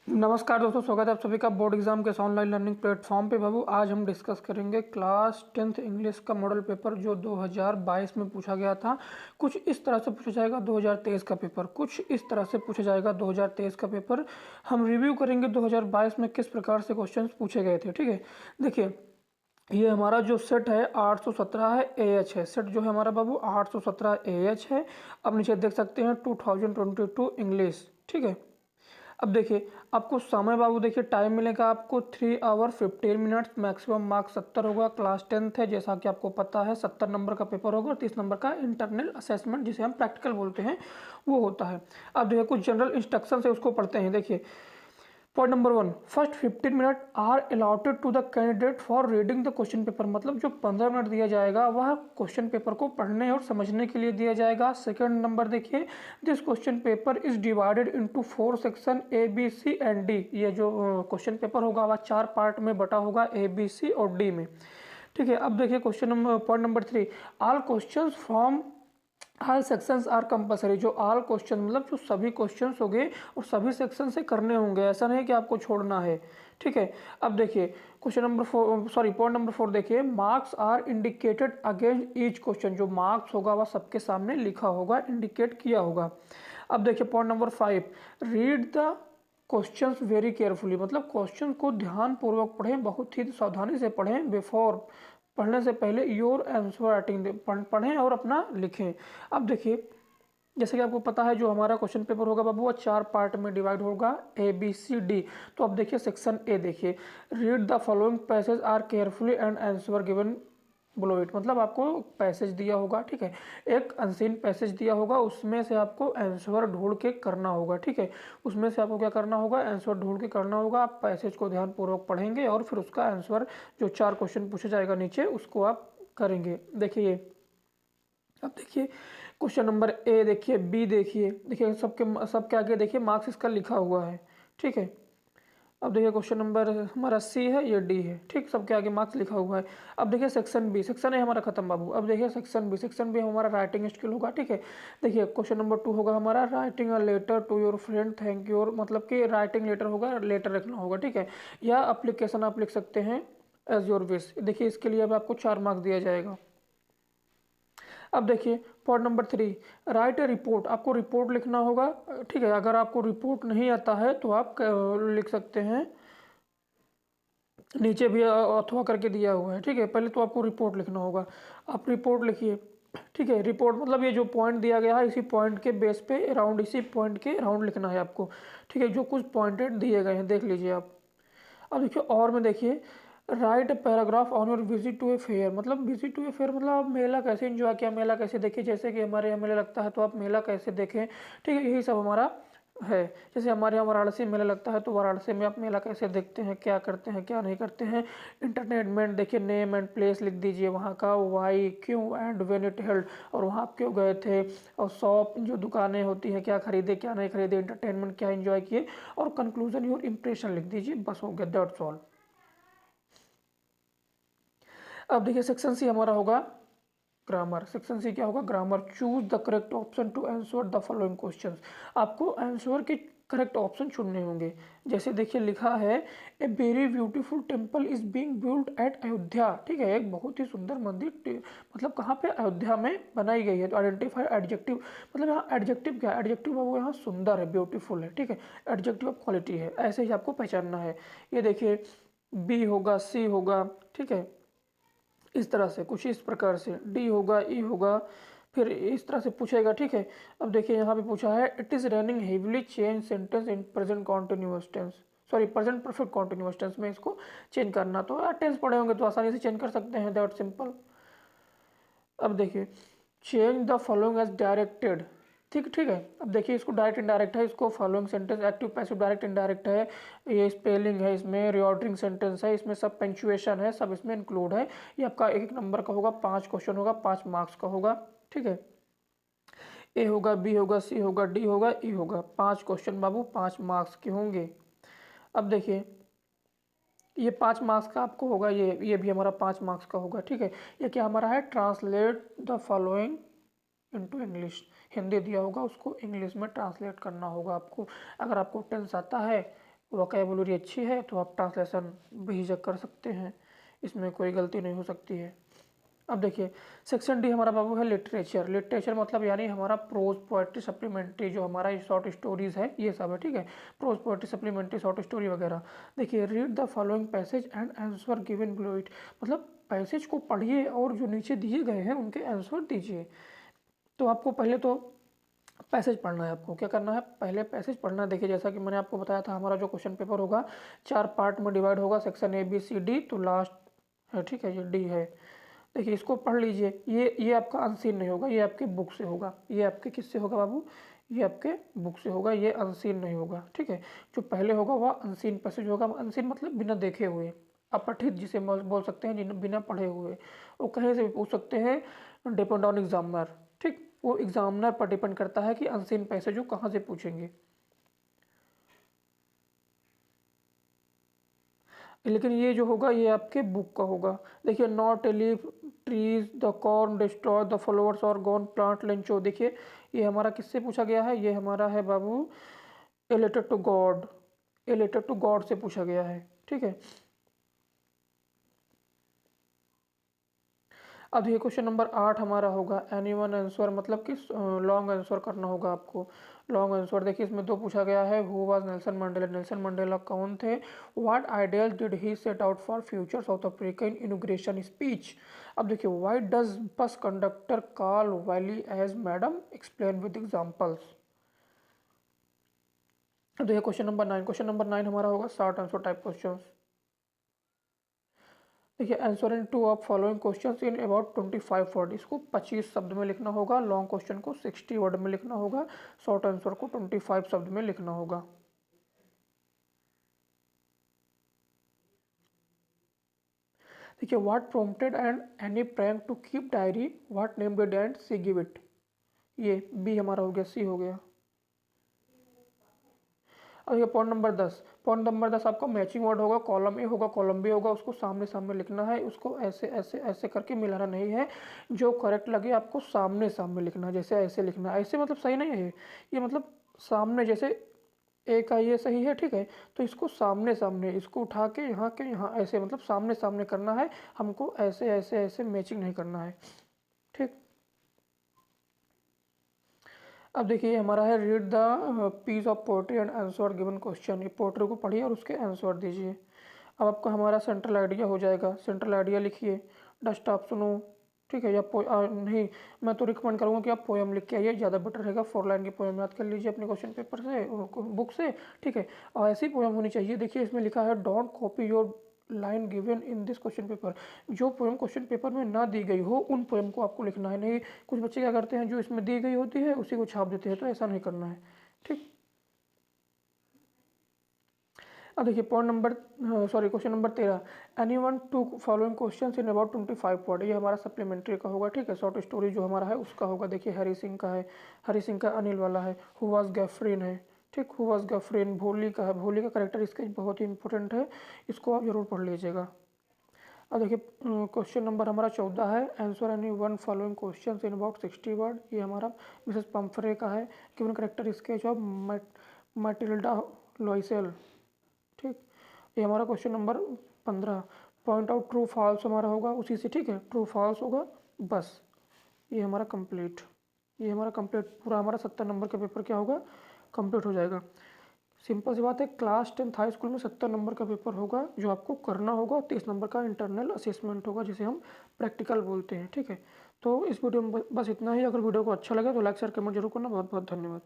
नमस्कार दोस्तों, स्वागत है आप सभी का बोर्ड एग्जाम के ऑनलाइन लर्निंग प्लेटफॉर्म पे। बाबू आज हम डिस्कस करेंगे क्लास 10th इंग्लिश का मॉडल पेपर जो 2022 में पूछा गया था। कुछ इस तरह से पूछा जाएगा 2023 का पेपर, कुछ इस तरह से पूछा जाएगा 2023 का पेपर। हम रिव्यू करेंगे 2022 में किस प्रकार से क्वेश्चन पूछे गए थे। ठीक है, देखिए ये हमारा जो सेट है 817 है, AH है। सेट जो है हमारा बाबू 817 AH है। अब नीचे देख सकते हैं 2022 इंग्लिश। ठीक है, अब देखिए आपको समय बाबू देखिए टाइम मिलेगा आपको 3 आवर 15 मिनट्स। मैक्सिमम मार्क्स 70 होगा। क्लास 10th है, जैसा कि आपको पता है 70 नंबर का पेपर होगा और 30 नंबर का इंटरनल असेसमेंट जिसे हम प्रैक्टिकल बोलते हैं वो होता है। अब देखिए कुछ जनरल इंस्ट्रक्शन है उसको पढ़ते हैं। देखिए point number 1, first 15 minute are allotted to the candidate for reading the question paper. मतलब जो 15 मिनट दिया जाएगा वह क्वेश्चन पेपर को पढ़ने और समझने के लिए दिया जाएगा। सेकंड नंबर देखिए, this question paper is divided into 4 section A B C and D। ये जो क्वेश्चन पेपर होगा वह 4 पार्ट में बटा होगा, ABC और D में। ठीक है, अब देखिए question number point number 3, all question from all sections are compulsory. जो ऑल क्वेश्चन मतलब जो सभी क्वेश्चंस हो गए और सभी सेक्शन से करने होंगे, ऐसा नहीं कि आपको छोड़ना है। ठीक है, अब देखिए question number 4 sorry point number 4 देखिए, marks are indicated against each question. जो मार्क्स होगा वह सबके सामने लिखा होगा, इंडिकेट किया होगा। अब देखिए point number 5, read the questions very carefully. मतलब क्वेश्चन को ध्यान पूर्वक पढ़ें, बहुत ही सावधानी से पढ़ें। बिफोर पढ़ने से पहले योर आंसर राइटिंग पढ़ें और अपना लिखें। अब देखिए जैसे कि आपको पता है जो हमारा क्वेश्चन पेपर होगा बाबू वो 4 पार्ट में डिवाइड होगा, ABCD। तो अब देखिए सेक्शन A देखिए, read the following passage are carefully and answer given below it. मतलब आपको पैसेज दिया होगा, ठीक है, एक अनसीन पैसेज दिया होगा, उसमें से आपको आंसर ढूंढ के करना होगा। ठीक है, उसमें से आपको क्या करना होगा, आंसर ढूंढ के करना होगा। आप पैसेज को ध्यानपूर्वक पढ़ेंगे और फिर उसका आंसर जो 4 क्वेश्चन पूछा जाएगा नीचे उसको आप करेंगे। देखिए अब देखिए क्वेश्चन नंबर A देखिए, B देखिए, देखिए सबके आगे देखिए मार्क्स इसका लिखा हुआ है। ठीक है, अब देखिए क्वेश्चन नंबर हमारा C है, ये D है। ठीक, सबके आगे मार्क्स लिखा हुआ है। अब देखिए सेक्शन B, सेक्शन A हमारा खत्म बाबू। अब देखिए सेक्शन B हमारा राइटिंग स्किल होगा। ठीक है, देखिए क्वेश्चन नंबर 2 होगा हमारा writing a letter to your friend thank you. मतलब कि राइटिंग लेटर होगा, लेटर लिखना होगा। ठीक है, या अप्लीकेशन आप लिख सकते हैं एज योर विश। देखिए इसके लिए अब आपको 4 मार्क्स दिया जाएगा। अब देखिए पॉइंट नंबर 3, राइट ए रिपोर्ट। आपको रिपोर्ट लिखना होगा। ठीक है, अगर आपको रिपोर्ट नहीं आता है तो आप लिख सकते हैं, नीचे भी अथवा करके दिया हुआ है। ठीक है, पहले तो आपको रिपोर्ट लिखना होगा। आप रिपोर्ट लिखिए। ठीक है, रिपोर्ट मतलब ये जो पॉइंट दिया गया है इसी पॉइंट के बेस पे अराउंड, इसी पॉइंट के अराउंड लिखना है आपको। ठीक है, जो कुछ पॉइंटेड दिए गए हैं देख लीजिए आप। अब देखिए और में देखिए, write paragraph on your visit to a fair. मतलब विजिट टू ए फेयर मतलब आप मेला कैसे एंजॉय किया, मेला कैसे देखे। जैसे कि हमारे यहाँ मेला लगता है तो आप मेला कैसे देखें। ठीक है, यही सब हमारा है। जैसे हमारे यहाँ वाराणसी मेला लगता है तो वाराणसी में आप मेला कैसे देखते हैं, क्या करते हैं, क्या नहीं करते हैं। इंटरटेनमेंट देखिए, नेम एंड प्लेस लिख दीजिए, वहाँ का वाई, क्यों एंड व्हेन इट हेल्ड, और वहाँ आप क्यों गए थे। और शॉप जो दुकानें होती हैं, क्या खरीदे क्या नहीं खरीदे, इंटरटेनमेंट क्या एंजॉय किए। और कंक्लूजन योर इंप्रेशन लिख दीजिए, बस हो गया, दैट्स ऑल। अब देखिए सेक्शन सी हमारा होगा ग्रामर। सेक्शन सी क्या होगा, grammar. Choose the correct option to answer the following questions. आपको आंसर के करेक्ट ऑप्शन चुनने होंगे। जैसे देखिए लिखा है, a very beautiful temple is being built at Ayodhya. ठीक है, एक बहुत ही सुंदर मंदिर मतलब कहाँ पे, अयोध्या में बनाई गई है। तो आइडेंटिफाई एडजेक्टिव, मतलब यहाँ एडजेक्टिव क्या है, एडजेक्टिव वो यहाँ सुंदर है, ब्यूटीफुल है। ठीक है, एडजेक्टिव ऑफ क्वालिटी है, ऐसे ही आपको पहचानना है। ये देखिए बी होगा, सी होगा। ठीक है, इस तरह से कुछ इस प्रकार से डी होगा, ई होगा, फिर इस तरह से पूछेगा। ठीक है, अब देखिए यहाँ पे पूछा है, it is raining heavily, change sentence in present continuous tense, sorry present perfect continuous tense में इसको चेंज करना। तो यार टेंस पढ़े होंगे तो आसानी से चेंज कर सकते हैं, दैट सिंपल। अब देखिए change the following as directed. ठीक ठीक है, अब देखिए इसको डायरेक्ट इनडायरेक्ट है, इसको following sentence active passive direct indirect है। ये स्पेलिंग है, इसमें रिऑर्डरिंग सेंटेंस है, इसमें सब पंक्चुएशन है, सब इसमें इंक्लूड है। ये आपका एक एक नंबर का होगा, 5 क्वेश्चन होगा, 5 मार्क्स का होगा। ठीक है, ए होगा, बी होगा, सी होगा, डी होगा, ई होगा। 5 क्वेश्चन बाबू 5 मार्क्स के होंगे। अब देखिए ये 5 मार्क्स का आपको होगा, ये भी हमारा 5 मार्क्स का होगा। ठीक है, ये क्या हमारा है, translate the following into English. Hindi दिया होगा, उसको इंग्लिश में ट्रांसलेट करना होगा आपको। अगर आपको टेंस आता है वोकैबुलरी अच्छी है तो आप ट्रांसलेशन बेझिझक कर सकते हैं, इसमें कोई गलती नहीं हो सकती है। अब देखिए सेक्शन डी हमारा बाबू है लिटरेचर। लिटरेचर मतलब यानी हमारा प्रोज पोएट्री सप्लीमेंट्री, जो हमारा शॉर्ट स्टोरीज है ये सब है, ठीक है। Pros poetry supplementary short story वगैरह। देखिए read the following passage and answer given below it, मतलब पैसेज को पढ़िए और जो नीचे दिए गए हैं उनके आंसर दीजिए। तो आपको पहले तो पैसेज पढ़ना है। आपको क्या करना है, पहले पैसेज पढ़ना है। देखिए जैसा कि मैंने आपको बताया था हमारा जो क्वेश्चन पेपर होगा 4 पार्ट में डिवाइड होगा, section A B C D, तो लास्ट है, ठीक है, ये डी है। देखिए इसको पढ़ लीजिए, ये आपका अनसीन नहीं होगा, ये आपके बुक से होगा। ये आपके किससे होगा बाबू, ये आपके बुक से होगा, ये अनसीन नहीं होगा, ठीक है। जो पहले होगा वह अनसीन पैसेज होगा। अनसीन मतलब बिना देखे हुए, अपठित जिसे बोल सकते हैं, जिन्हें बिना पढ़े हुए। वो कहीं से भी पूछ सकते हैं, डिपेंड ऑन एग्जामिनर, ठीक। वो एग्जामिनर पर डिपेंड करता है कि अनसीन पैसेज वो कहाँ से पूछेंगे। लेकिन ये जो होगा ये आपके बुक का होगा। देखिए not a leaf trees the corn destroy the flowers और गॉन प्लांट लेंचो। देखिए ये हमारा किससे पूछा गया है, ये हमारा है बाबू a letter to God, a letter to God से पूछा गया है, ठीक है। अब ये क्वेश्चन नंबर 8 हमारा होगा एनी वन आंसर, मतलब कि लॉन्ग आंसर करना होगा आपको। लॉन्ग आंसर देखिए इसमें 2 पूछा गया है। Who was Nelson Mandela, Nelson Mandela कौन थे। What ideal did he set out for future South Africa in inauguration speech. अब देखिए why does bus conductor call Valli as madam, explain with examples. तो ये क्वेश्चन नंबर 9, क्वेश्चन नंबर 9 हमारा होगा short answer type question. देखिए answer in 2 of following questions in about 25 word, इसको 25 शब्द में लिखना होगा। लॉन्ग क्वेश्चन को 60 वर्ड में लिखना होगा, शॉर्ट आंसर को 25 शब्द में लिखना होगा। देखिए what prompted and any prank to keep diary, what name did and see give it. ये बी हमारा हो गया, सी हो गया। और ये पॉइंट नंबर 10, पॉइंट नंबर 10 आपका मैचिंग वर्ड होगा, कॉलम ए होगा, कॉलम बी होगा, उसको सामने सामने लिखना है। उसको ऐसे ऐसे ऐसे करके मिलाना नहीं है, जो करेक्ट लगे आपको सामने सामने लिखना है। जैसे ऐसे लिखना है, ऐसे मतलब सही नहीं है ये मतलब सामने, जैसे ए का ये सही है, ठीक है, तो इसको सामने सामने, इसको उठा के यहाँ ऐसे, मतलब सामने सामने करना है हमको, ऐसे ऐसे ऐसे मैचिंग नहीं करना है, ठीक। अब देखिए हमारा है read the piece of poetry and answer given question. ये पोएट्री को पढ़िए और उसके आंसर दीजिए। अब आपका हमारा सेंट्रल आइडिया हो जाएगा। सेंट्रल आइडिया लिखिए, डस्ट आप सुनो, ठीक है, या नहीं, मैं तो रिकमेंड करूँगा कि आप पोएम लिख के आइए, ज़्यादा बेटर रहेगा। 4 लाइन की पोएम याद कर लीजिए अपने क्वेश्चन पेपर से, बुक से, ठीक है। और ऐसी पोएम होनी चाहिए। देखिए इसमें लिखा है don't copy your line given in this question paper. जो पोएम क्वेश्चन पेपर में ना दी गई हो उन पोएम को आपको लिखना है। नहीं, कुछ बच्चे क्या करते हैं, जो इसमें दी गई होती है उसी को छाप देते हैं, तो ऐसा नहीं करना है, ठीक। अब देखिए point number sorry question number 13, any one two following question in about 25 word. ये हमारा सप्लीमेंट्री का होगा, ठीक है। शॉर्ट स्टोरी जो हमारा है उसका होगा। देखिए हरी सिंह का है, हरी सिंह का अनिल वाला है। हु वाज गैफरीन है, ठीक, हु वाज गैफरीन। भोली का है, भोली का करेक्टर स्केच बहुत ही इंपॉर्टेंट है, इसको आप जरूर पढ़ लीजिएगा। अब देखिए क्वेश्चन नंबर हमारा 14 है, answer any one following question in about 60 word. ये हमारा मिसेस पम्फ्रे का है, given character sketch of Matilda Loisel, ठीक। ये हमारा question number 15, point out true false हमारा होगा उसी से, ठीक है, ट्रू फॉल्स होगा बस। ये हमारा कंप्लीट, ये हमारा कंप्लीट पूरा हमारा 70 नंबर का पेपर क्या होगा, कंप्लीट हो जाएगा। सिंपल सी बात है, क्लास 10th हाई स्कूल में 70 नंबर का पेपर होगा जो आपको करना होगा। 30 नंबर का इंटरनल असेसमेंट होगा जिसे हम प्रैक्टिकल बोलते हैं, ठीक है। तो इस वीडियो में बस इतना ही। अगर वीडियो को अच्छा लगे तो लाइक शेयर कमेंट जरूर करना। बहुत बहुत धन्यवाद।